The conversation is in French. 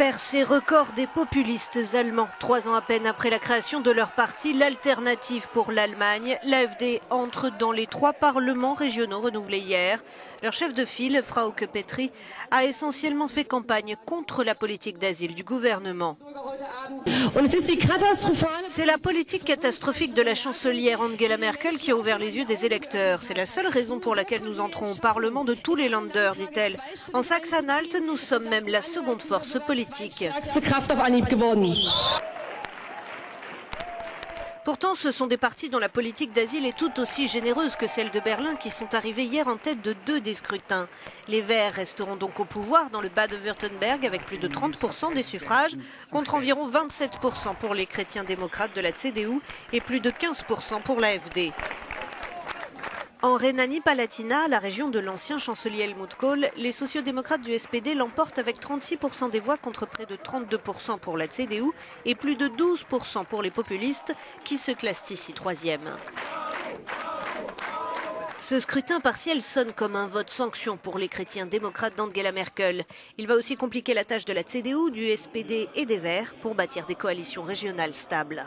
Percée record des populistes allemands. 3 ans à peine après la création de leur parti, l'Alternative pour l'Allemagne, l'AfD entre dans les 3 parlements régionaux renouvelés hier. Leur chef de file, Frauke Petry, a essentiellement fait campagne contre la politique d'asile du gouvernement. C'est la politique catastrophique de la chancelière Angela Merkel qui a ouvert les yeux des électeurs. C'est la seule raison pour laquelle nous entrons au Parlement de tous les Länder, dit-elle. En Saxe-Anhalt, nous sommes même la seconde force politique. Pourtant, ce sont des partis dont la politique d'asile est tout aussi généreuse que celle de Berlin qui sont arrivés hier en tête de 2 des scrutins. Les Verts resteront donc au pouvoir dans le Bade-Württemberg avec plus de 30% des suffrages, contre environ 27% pour les chrétiens démocrates de la CDU et plus de 15% pour l'AfD. En Rhénanie-Palatinat, la région de l'ancien chancelier Helmut Kohl, les sociodémocrates du SPD l'emportent avec 36% des voix contre près de 32% pour la CDU et plus de 12% pour les populistes qui se classent ici 3e. Ce scrutin partiel sonne comme un vote sanction pour les chrétiens démocrates d'Angela Merkel. Il va aussi compliquer la tâche de la CDU, du SPD et des Verts pour bâtir des coalitions régionales stables.